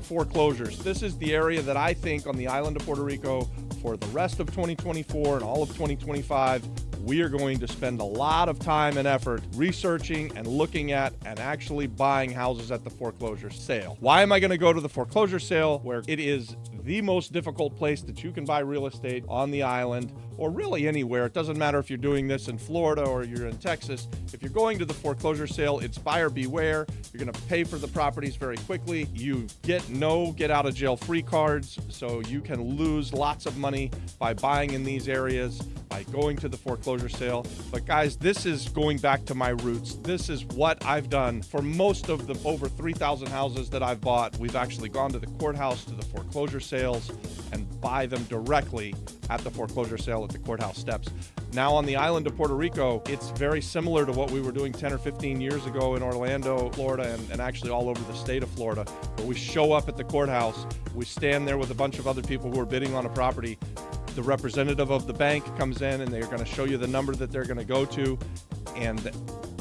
Foreclosures. This is the area that I think on the island of Puerto Rico for the rest of 2024 and all of 2025, we are going to spend a lot of time and effort researching and looking at and actually buying houses at the foreclosure sale. Why am I going to go to the foreclosure sale where it is the most difficult place that you can buy real estate on the island, or really anywhere? It doesn't matter if you're doing this in Florida or you're in Texas. If you're going to the foreclosure sale, it's buyer beware. You're going to pay for the properties very quickly. You get no get out of jail free cards, so you can lose lots of money by buying in these areas, by going to the foreclosure sale. But guys, this is going back to my roots. This is what I've done for most of the over 3,000 houses that I've bought. We've actually gone to the courthouse, to the foreclosure sales, and buy them directly at the foreclosure sale at the courthouse steps. Now on the island of Puerto Rico, it's very similar to what we were doing 10 or 15 years ago in Orlando, Florida, and actually all over the state of Florida, where we show up at the courthouse, we stand there with a bunch of other people who are bidding on a property. The representative of the bank comes in and they're going to show you the number that they're going to go to, and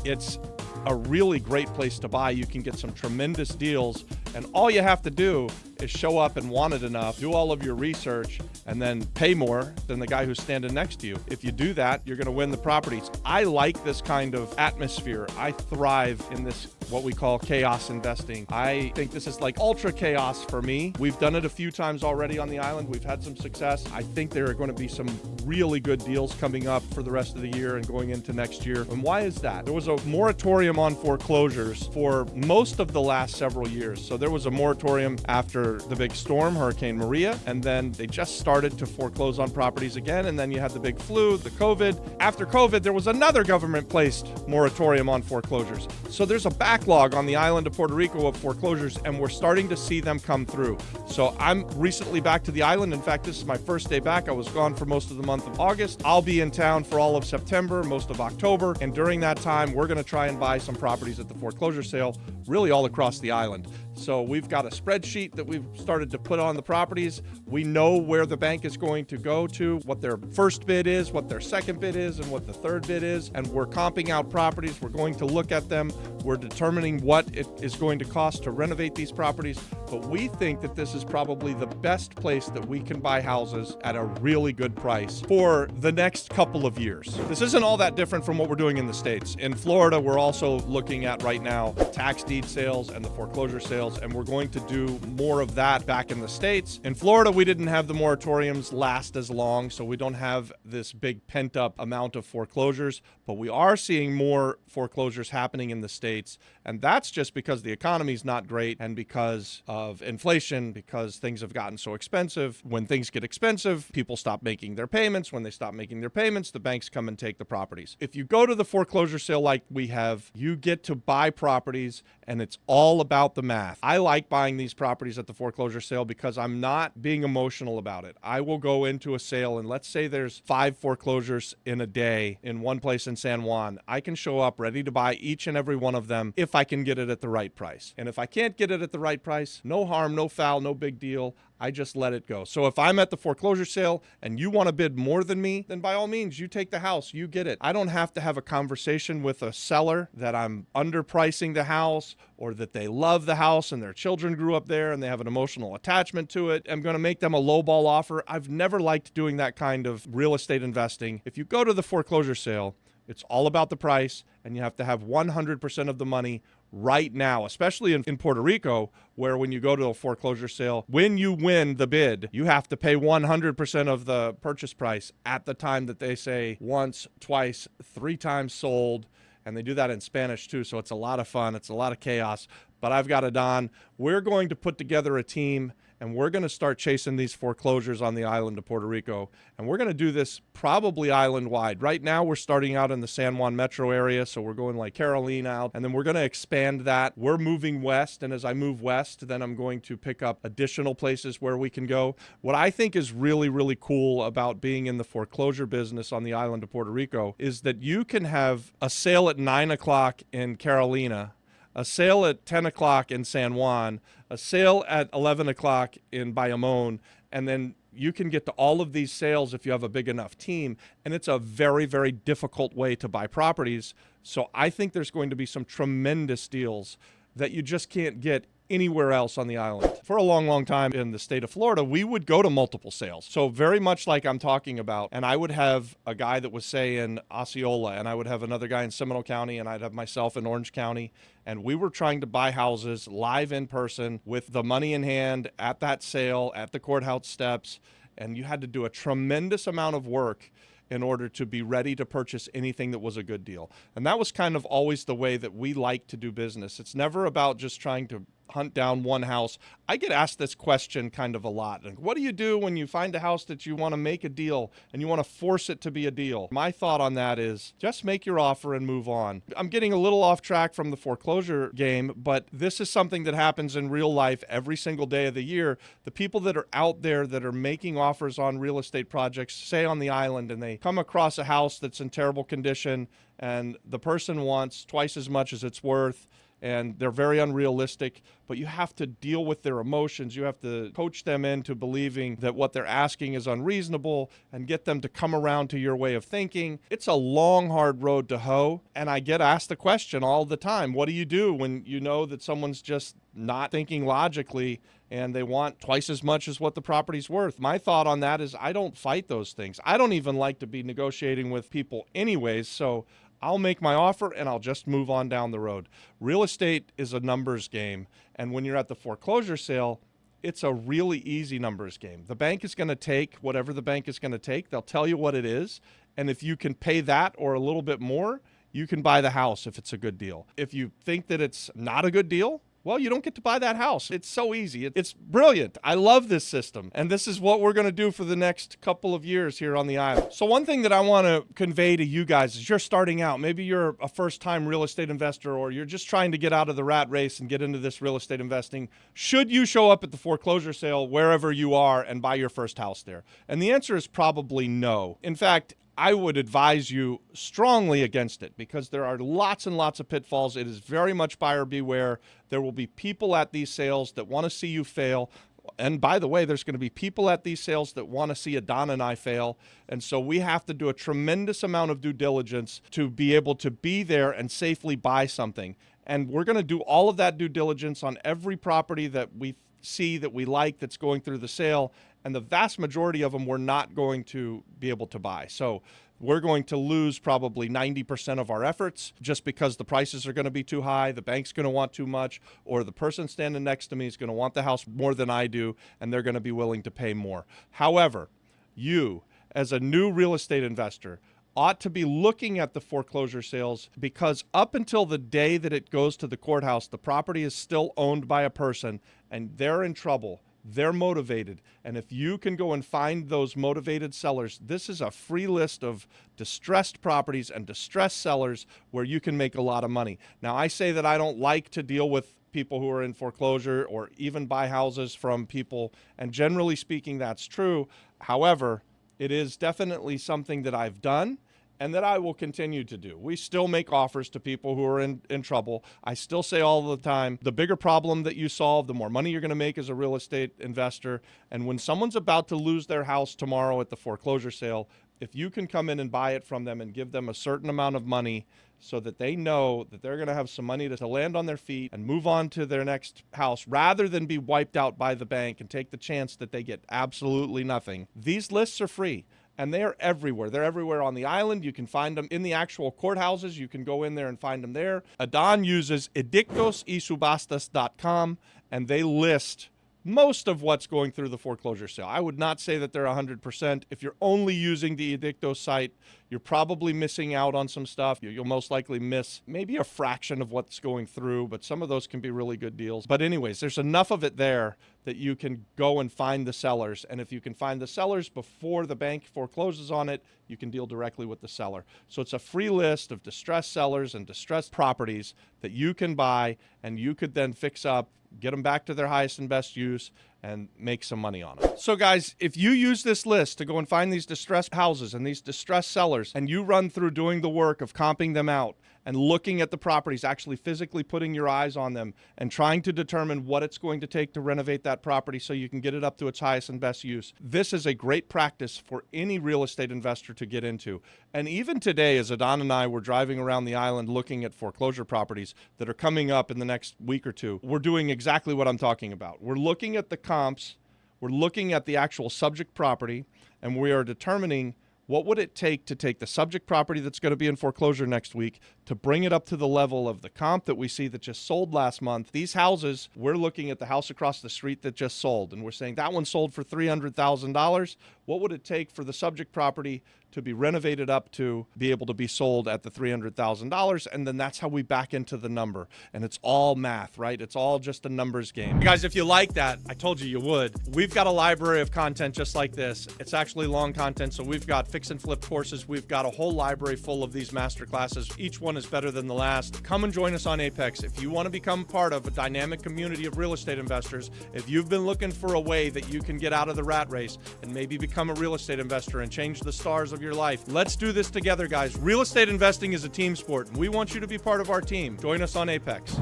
it's a really great place to buy. You can get some tremendous deals, and all you have to do is show up and want it enough, do all of your research, and then pay more than the guy who's standing next to you. If you do that, you're going to win the properties. I like this kind of atmosphere. I thrive in this, what we call chaos investing. I think this is like ultra chaos for me. We've done it a few times already on the island. We've had some success. I think there are going to be some really good deals coming up for the rest of the year and going into next year. And why is that? There was a moratorium on foreclosures for most of the last several years. So there was a moratorium after the big storm, Hurricane Maria, and then they just started to foreclose on properties again, and then you had the big flu, the COVID. After COVID, there was another government-placed moratorium on foreclosures. So there's a backlog on the island of Puerto Rico of foreclosures, and we're starting to see them come through. So I'm recently back to the island. In fact, this is my first day back. I was gone for most of the month of August. I'll be in town for all of September, most of October, and during that time, we're going to try and buy some properties at the foreclosure sale, really all across the island. So we've got a spreadsheet that we've started to put on the properties. We know where the bank is going to go to, what their first bid is, what their second bid is, and what the third bid is. And we're comping out properties. We're going to look at them. We're determining what it is going to cost to renovate these properties. But we think that this is probably the best place that we can buy houses at a really good price for the next couple of years. This isn't all that different from what we're doing in the States. In Florida, we're also looking at right now tax deed sales and the foreclosure sales, and we're going to do more of that back in the States. In Florida, we didn't have the moratoriums last as long, so we don't have this big pent-up amount of foreclosures, but we are seeing more foreclosures happening in the States, and that's just because the economy's not great and because of inflation, because things have gotten so expensive. When things get expensive, people stop making their payments. When they stop making their payments, the banks come and take the properties. If you go to the foreclosure sale like we have, you get to buy properties, and it's all about the math. I like buying these properties at the foreclosure sale because I'm not being emotional about it. I will go into a sale, and let's say there's 5 foreclosures in a day in one place in San Juan. I can show up ready to buy each and every one of them if I can get it at the right price. And if I can't get it at the right price, no harm, no foul, no big deal. I just let it go. So if I'm at the foreclosure sale and you want to bid more than me, then by all means, you take the house, you get it. I don't have to have a conversation with a seller that I'm underpricing the house or that they love the house and their children grew up there and they have an emotional attachment to it. I'm going to make them a lowball offer. I've never liked doing that kind of real estate investing. If you go to the foreclosure sale, it's all about the price, and you have to have 100% of the money right now, especially in Puerto Rico, where when you go to a foreclosure sale, when you win the bid, you have to pay 100% of the purchase price at the time that they say once, twice, 3 times sold. And they do that in Spanish too, so it's a lot of fun. It's a lot of chaos. But I've got it on. We're going to put together a team, and we're going to start chasing these foreclosures on the island of Puerto Rico. And we're going to do this probably island-wide. Right now, we're starting out in the San Juan metro area, so we're going like Carolina out, and then we're going to expand that. We're moving west, and as I move west, then I'm going to pick up additional places where we can go. What I think is really, really cool about being in the foreclosure business on the island of Puerto Rico is that you can have a sale at 9 o'clock in Carolina, a sale at 10 o'clock in San Juan, a sale at 11 o'clock in Bayamón, and then you can get to all of these sales if you have a big enough team, and it's a very, very difficult way to buy properties. So I think there's going to be some tremendous deals that you just can't get anywhere else on the island. For a long, long time in the state of Florida, we would go to multiple sales. So very much like I'm talking about, and I would have a guy that was, say, in Osceola, and I would have another guy in Seminole County, and I'd have myself in Orange County, and we were trying to buy houses live in person with the money in hand at that sale, at the courthouse steps, and you had to do a tremendous amount of work in order to be ready to purchase anything that was a good deal. And that was kind of always the way that we like to do business. It's never about just trying to hunt down one house. I get asked this question kind of a lot. Like, what do you do when you find a house that you want to make a deal and you want to force it to be a deal? My thought on that is just make your offer and move on. I'm getting a little off track from the foreclosure game, but this is something that happens in real life every single day of the year. The people that are out there that are making offers on real estate projects, say on the island, and they come across a house that's in terrible condition and the person wants twice as much as it's worth, and they're very unrealistic, but you have to deal with their emotions. You have to coach them into believing that what they're asking is unreasonable and get them to come around to your way of thinking. It's a long, hard road to hoe, and I get asked the question all the time, what do you do when you know that someone's just not thinking logically and they want twice as much as what the property's worth? My thought on that is I don't fight those things. I don't even like to be negotiating with people anyways, so I'll make my offer and I'll just move on down the road. Real estate is a numbers game. And when you're at the foreclosure sale, it's a really easy numbers game. The bank is going to take whatever the bank is going to take. They'll tell you what it is. And if you can pay that or a little bit more, you can buy the house if it's a good deal. If you think that it's not a good deal, well, you don't get to buy that house. It's so easy. It's brilliant. I love this system. And this is what we're going to do for the next couple of years here on the island. So one thing that I want to convey to you guys is you're starting out. Maybe you're a first-time real estate investor, or you're just trying to get out of the rat race and get into this real estate investing. Should you show up at the foreclosure sale wherever you are and buy your first house there? And the answer is probably no. In fact, I would advise you strongly against it because there are lots and lots of pitfalls. It is very much buyer beware. There will be people at these sales that want to see you fail. And by the way, there's going to be people at these sales that want to see Adon and I fail. And so we have to do a tremendous amount of due diligence to be able to be there and safely buy something. And we're going to do all of that due diligence on every property that we see that we like that's going through the sale. And the vast majority of them we're not going to be able to buy. So we're going to lose probably 90% of our efforts just because the prices are going to be too high, the bank's going to want too much, or the person standing next to me is going to want the house more than I do, and they're going to be willing to pay more. However, you, as a new real estate investor, ought to be looking at the foreclosure sales because up until the day that it goes to the courthouse, the property is still owned by a person, and they're in trouble. They're motivated. And if you can go and find those motivated sellers, this is a free list of distressed properties and distressed sellers where you can make a lot of money. Now, I say that I don't like to deal with people who are in foreclosure or even buy houses from people. And generally speaking, that's true. However, it is definitely something that I've done and that I will continue to do. We still make offers to people who are in trouble. I still say all the time, the bigger problem that you solve, the more money you're going to make as a real estate investor. And when someone's about to lose their house tomorrow at the foreclosure sale, if you can come in and buy it from them and give them a certain amount of money so that they know that they're going to have some money to land on their feet and move on to their next house rather than be wiped out by the bank and take the chance that they get absolutely nothing. These lists are free. And they are everywhere. They're everywhere on the island. You can find them in the actual courthouses. You can go in there and find them there. Adon uses edictossubastas.com, and they list most of what's going through the foreclosure sale. I would not say that they're 100%. If you're only using the Edictos site, you're probably missing out on some stuff. You'll most likely miss maybe a fraction of what's going through, but some of those can be really good deals. But anyways, there's enough of it there that you can go and find the sellers. And if you can find the sellers before the bank forecloses on it, you can deal directly with the seller. So it's a free list of distressed sellers and distressed properties that you can buy, and you could then fix up, get them back to their highest and best use, and make some money on them. So guys, if you use this list to go and find these distressed houses and these distressed sellers, and you run through doing the work of comping them out and looking at the properties, actually physically putting your eyes on them and trying to determine what it's going to take to renovate that property so you can get it up to its highest and best use, this is a great practice for any real estate investor to get into. And even today, as Adon and I were driving around the island looking at foreclosure properties that are coming up in the next week or two, we're doing exactly exactly what I'm talking about. We're looking at the comps, we're looking at the actual subject property, and we are determining what would it take to take the subject property that's going to be in foreclosure next week to bring it up to the level of the comp that we see that just sold last month. These houses, we're looking at the house across the street that just sold, and we're saying that one sold for $300,000. What would it take for the subject property to be renovated up to be able to be sold at the $300,000? And then that's how we back into the number. And it's all math, right? It's all just a numbers game. Guys, if you like that, I told you would. We've got a library of content just like this. It's actually long content, so we've got fix and flip courses. We've got a whole library full of these master classes. Each one is better than the last. Come and join us on Apex. If you want to become part of a dynamic community of real estate investors, if you've been looking for a way that you can get out of the rat race and maybe become a real estate investor and change the stars of your life, let's do this together, guys. Real estate investing is a team sport, and we want you to be part of our team. Join us on Apex.